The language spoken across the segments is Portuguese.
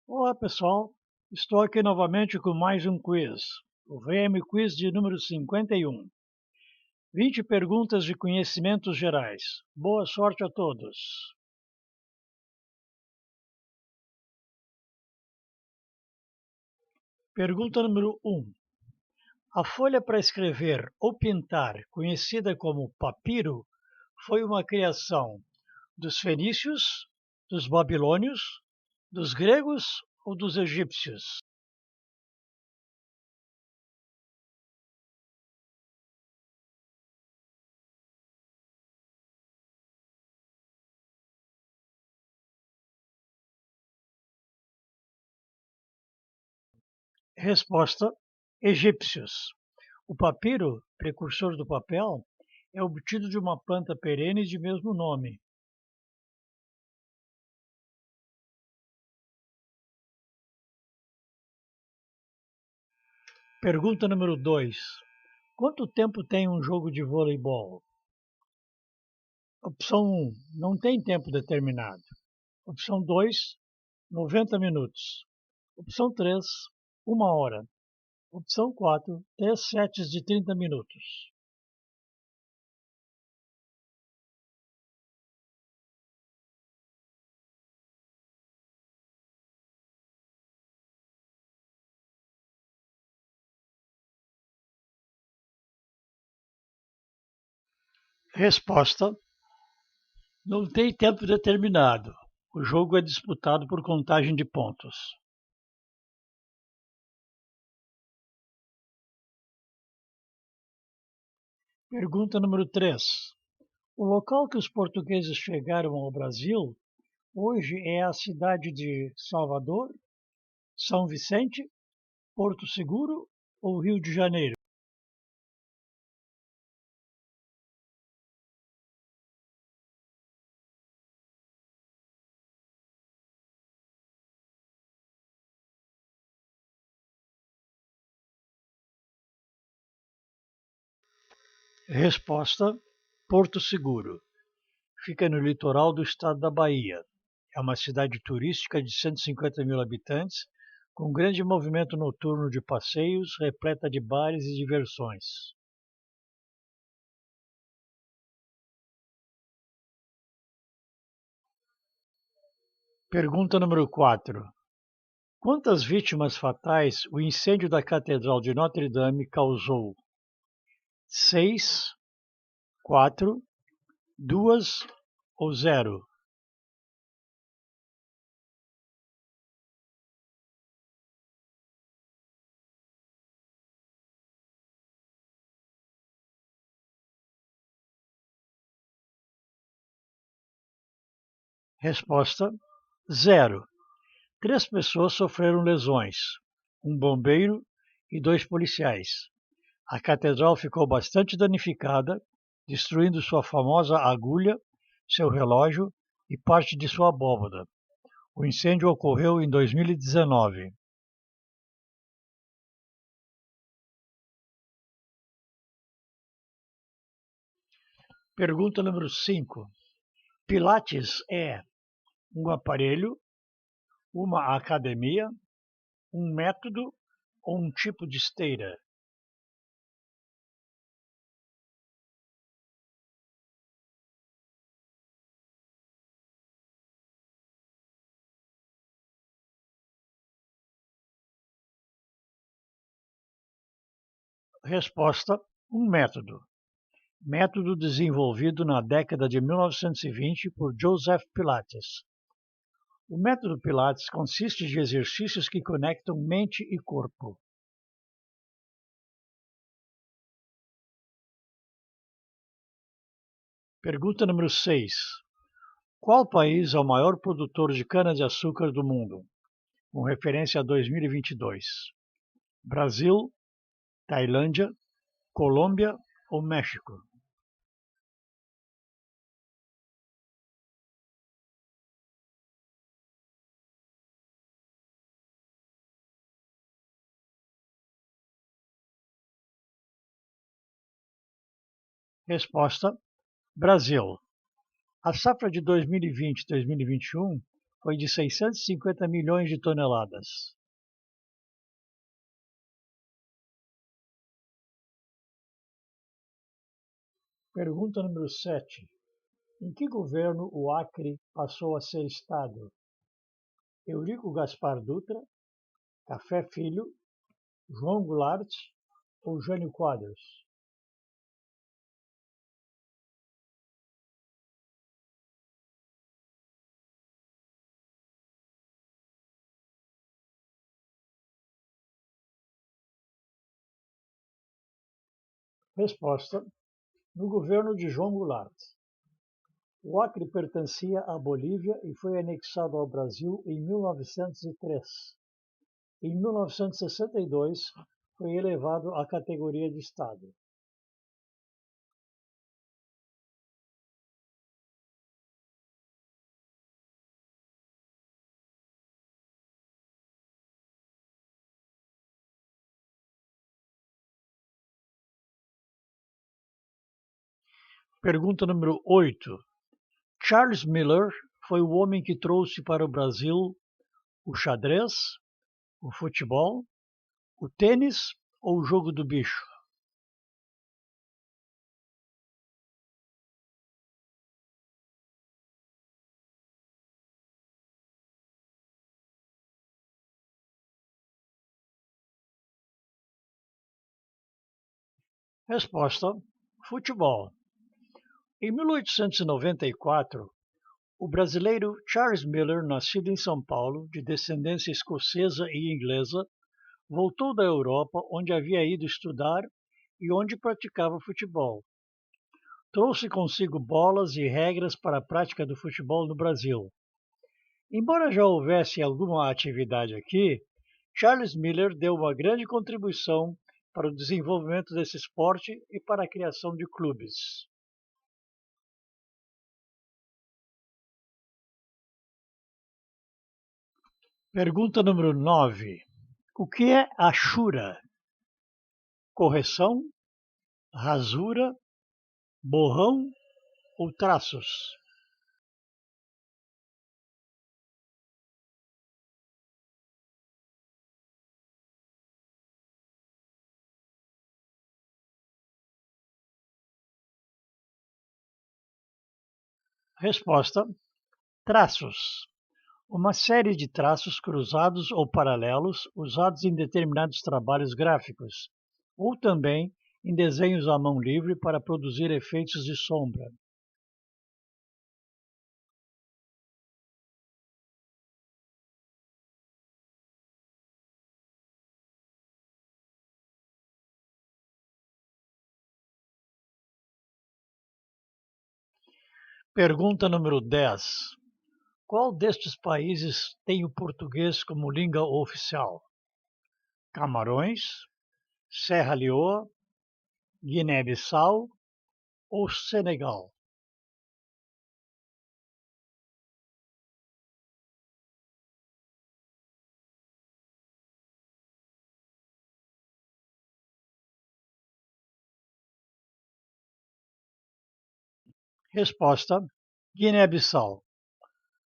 Olá pessoal, estou aqui novamente com mais um quiz, o VM Quiz de número 51. 20 perguntas de conhecimentos gerais. Boa sorte a todos. Pergunta número 1. A folha para escrever ou pintar, conhecida como papiro, foi uma criação dos fenícios, dos babilônios, dos gregos ou dos egípcios? Resposta: egípcios. O papiro, precursor do papel, é obtido de uma planta perene de mesmo nome. Pergunta número 2. Quanto tempo tem um jogo de voleibol? Opção 1. Não tem tempo determinado. Opção 2. 90 minutos. Opção 3. 1 hora. Opção 4. 3 sets de 30 minutos. Resposta: não tem tempo determinado. O jogo é disputado por contagem de pontos. Pergunta número 3. O local que os portugueses chegaram ao Brasil hoje é a cidade de Salvador, São Vicente, Porto Seguro ou Rio de Janeiro? Resposta: Porto Seguro. Fica no litoral do estado da Bahia. É uma cidade turística de 150 mil habitantes, com grande movimento noturno de passeios, repleta de bares e diversões. Pergunta número 4. Quantas vítimas fatais o incêndio da Catedral de Notre-Dame causou? 6, 4, 2 ou 0? Resposta: 0. 3 pessoas sofreram lesões, um bombeiro e 2 policiais. A catedral ficou bastante danificada, destruindo sua famosa agulha, seu relógio e parte de sua abóbada. O incêndio ocorreu em 2019. Pergunta número 5. Pilates é um aparelho, uma academia, um método ou um tipo de esteira? Resposta: um método. Método desenvolvido na década de 1920 por Joseph Pilates. O método Pilates consiste de exercícios que conectam mente e corpo. Pergunta número 6. Qual país é o maior produtor de cana-de-açúcar do mundo, com referência a 2022? Brasil, Tailândia, Colômbia ou México? Resposta: Brasil. A safra de 2020-2021 foi de 650 milhões de toneladas. Pergunta número 7. Em que governo o Acre passou a ser Estado? Eurico Gaspar Dutra, Café Filho, João Goulart ou Jânio Quadros? Resposta: no governo de João Goulart. O Acre pertencia à Bolívia e foi anexado ao Brasil em 1903. Em 1962, foi elevado à categoria de Estado. Pergunta número 8. Charles Miller foi o homem que trouxe para o Brasil o xadrez, o futebol, o tênis ou o jogo do bicho? Resposta: futebol. Em 1894, o brasileiro Charles Miller, nascido em São Paulo, de descendência escocesa e inglesa, voltou da Europa, onde havia ido estudar e onde praticava futebol. Trouxe consigo bolas e regras para a prática do futebol no Brasil. Embora já houvesse alguma atividade aqui, Charles Miller deu uma grande contribuição para o desenvolvimento desse esporte e para a criação de clubes. Pergunta número 9. O que é achura? Correção, rasura, borrão ou traços? Resposta: traços. Uma série de traços cruzados ou paralelos usados em determinados trabalhos gráficos, ou também em desenhos à mão livre para produzir efeitos de sombra. Pergunta número 10. Qual destes países tem o português como língua oficial? Camarões, Serra Leoa, Guiné-Bissau ou Senegal? Resposta: Guiné-Bissau.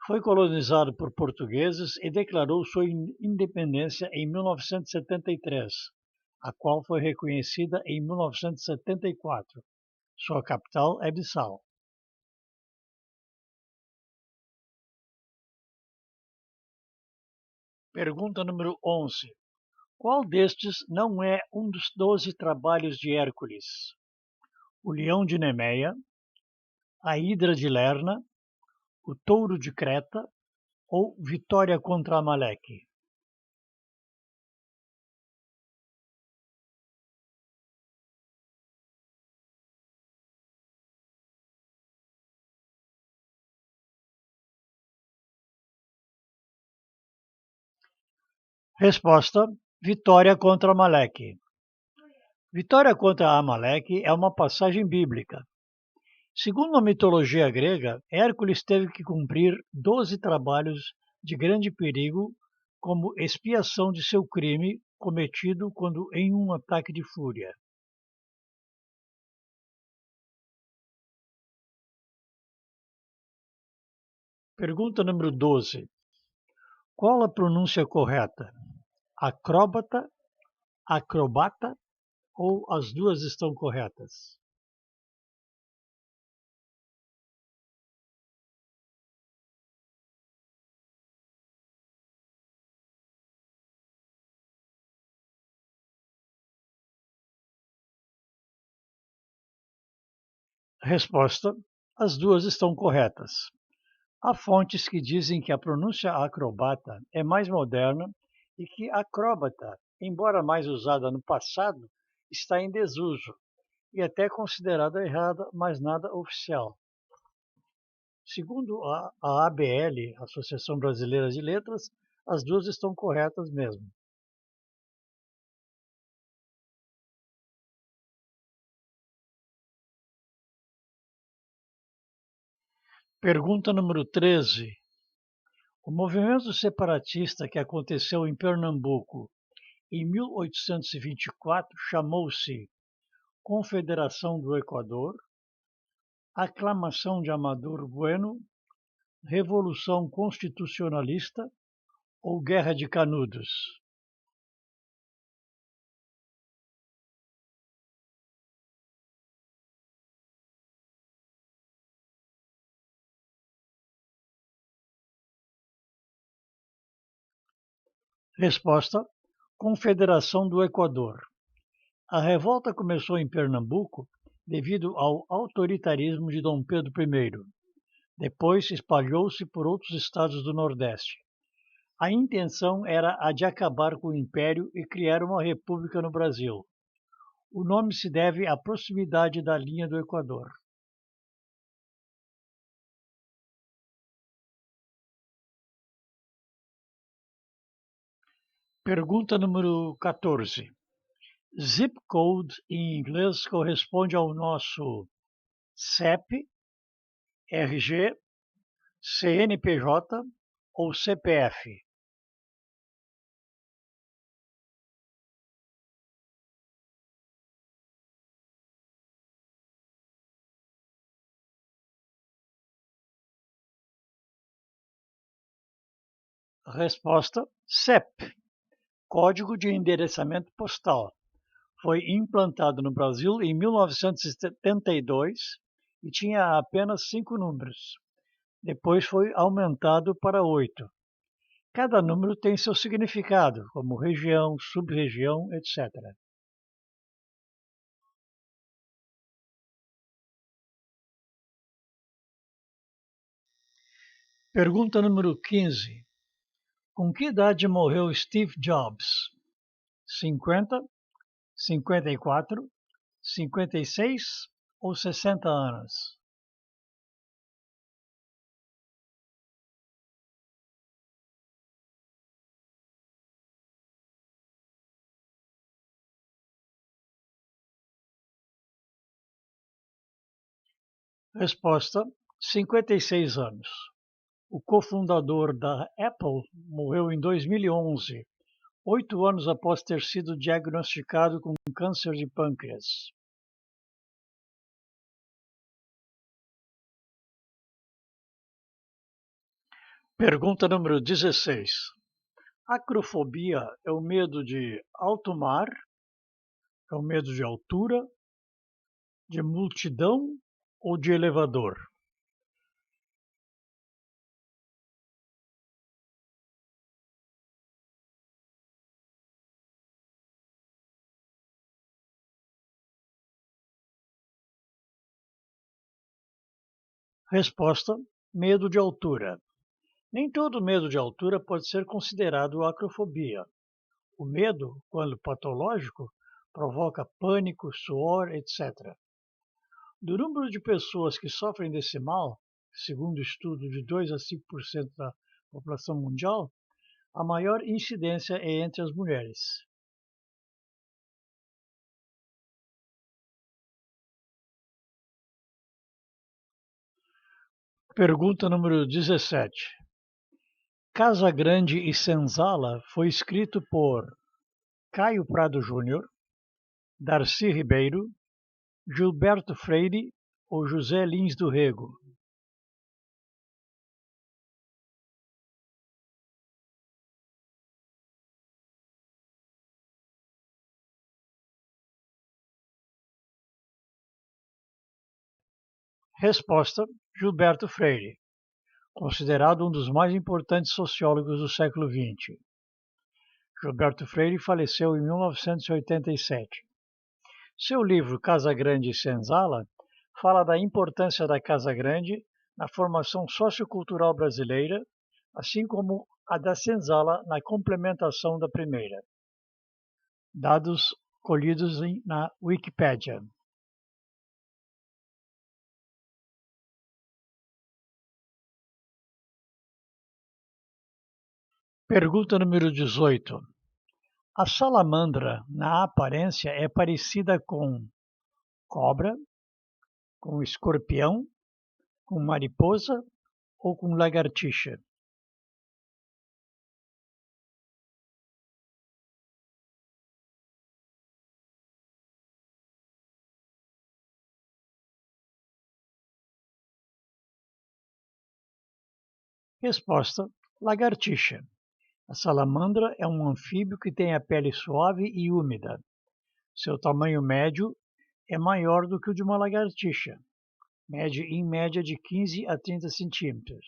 Foi colonizado por portugueses e declarou sua independência em 1973, a qual foi reconhecida em 1974. Sua capital é Bissau. Pergunta número 11. Qual destes não é um dos 12 trabalhos de Hércules? O leão de Nemeia, a hidra de Lerna, o touro de Creta ou vitória contra Amaleque? Resposta: vitória contra Amaleque. Vitória contra Amaleque é uma passagem bíblica. Segundo a mitologia grega, Hércules teve que cumprir 12 trabalhos de grande perigo como expiação de seu crime cometido quando em um ataque de fúria. Pergunta número 12. Qual a pronúncia correta? Acróbata, acrobata ou as duas estão corretas? Resposta: as duas estão corretas. Há fontes que dizem que a pronúncia acrobata é mais moderna e que acróbata, embora mais usada no passado, está em desuso e até considerada errada, mas nada oficial. Segundo a ABL, Associação Brasileira de Letras, as duas estão corretas mesmo. Pergunta número 13. O movimento separatista que aconteceu em Pernambuco em 1824 chamou-se Confederação do Equador, Aclamação de Amador Bueno, Revolução Constitucionalista ou Guerra de Canudos? Resposta: Confederação do Equador. A revolta começou em Pernambuco devido ao autoritarismo de Dom Pedro I. Depois espalhou-se por outros estados do Nordeste. A intenção era a de acabar com o Império e criar uma república no Brasil. O nome se deve à proximidade da linha do Equador. Pergunta número 14. Zip code em inglês corresponde ao nosso CEP, RG, CNPJ ou CPF? Resposta: CEP, Código de Endereçamento Postal. Foi implantado no Brasil em 1972 e tinha apenas 5 números. Depois foi aumentado para 8. Cada número tem seu significado, como região, sub-região, etc. Pergunta número 15. Com que idade morreu Steve Jobs? 50, 54, 56 ou 60 anos? Resposta: 56 anos. O cofundador da Apple morreu em 2011, 8 anos após ter sido diagnosticado com câncer de pâncreas. Pergunta número 16. Acrofobia é o medo de alto mar, é o medo de altura, de multidão ou de elevador? Resposta: medo de altura. Nem todo medo de altura pode ser considerado acrofobia. O medo, quando patológico, provoca pânico, suor, etc. Do número de pessoas que sofrem desse mal, segundo estudo de 2 a 5% da população mundial, a maior incidência é entre as mulheres. Pergunta número 17. Casa Grande e Senzala foi escrito por Caio Prado Júnior, Darcy Ribeiro, Gilberto Freire ou José Lins do Rego? Resposta: Gilberto Freire, considerado um dos mais importantes sociólogos do século XX. Gilberto Freire faleceu em 1987. Seu livro Casa Grande e Senzala fala da importância da Casa Grande na formação sociocultural brasileira, assim como a da Senzala na complementação da primeira. Dados colhidos na Wikipédia. Pergunta número 18. A salamandra, na aparência, é parecida com cobra, com escorpião, com mariposa ou com lagartixa? Resposta: lagartixa. A salamandra é um anfíbio que tem a pele suave e úmida. Seu tamanho médio é maior do que o de uma lagartixa, mede em média de 15 a 30 centímetros.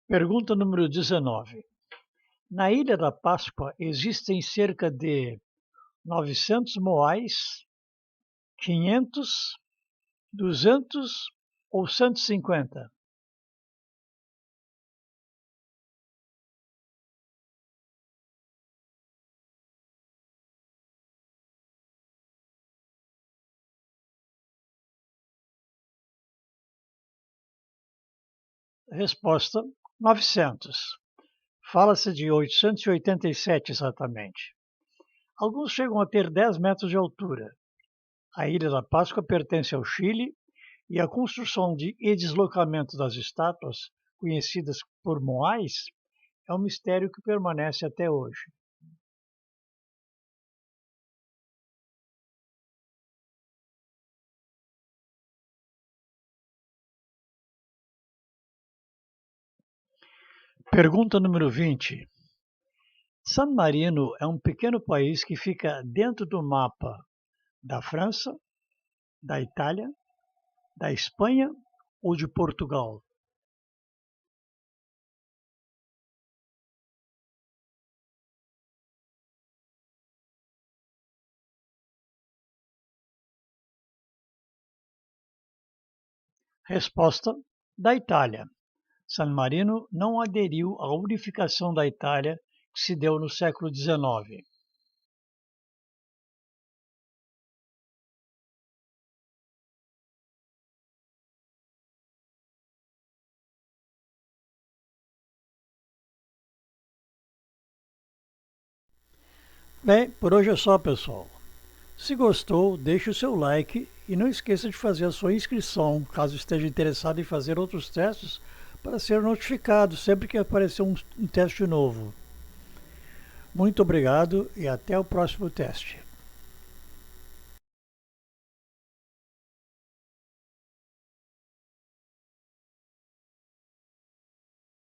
Pergunta número 19. Na Ilha da Páscoa existem cerca de 900 moais, 500, 200 ou 150? Resposta: 900. Fala-se de 887 exatamente. Alguns chegam a ter 10 metros de altura. A Ilha da Páscoa pertence ao Chile e a construção e deslocamento das estátuas, conhecidas por moais, é um mistério que permanece até hoje. Pergunta número 20. San Marino é um pequeno país que fica dentro do mapa da França, da Itália, da Espanha ou de Portugal? Resposta: da Itália. San Marino não aderiu à unificação da Itália que se deu no século XIX. Bem, por hoje é só, pessoal. Se gostou, deixe o seu like e não esqueça de fazer a sua inscrição, caso esteja interessado em fazer outros testes, para ser notificado sempre que aparecer um teste novo. Muito obrigado e até o próximo teste.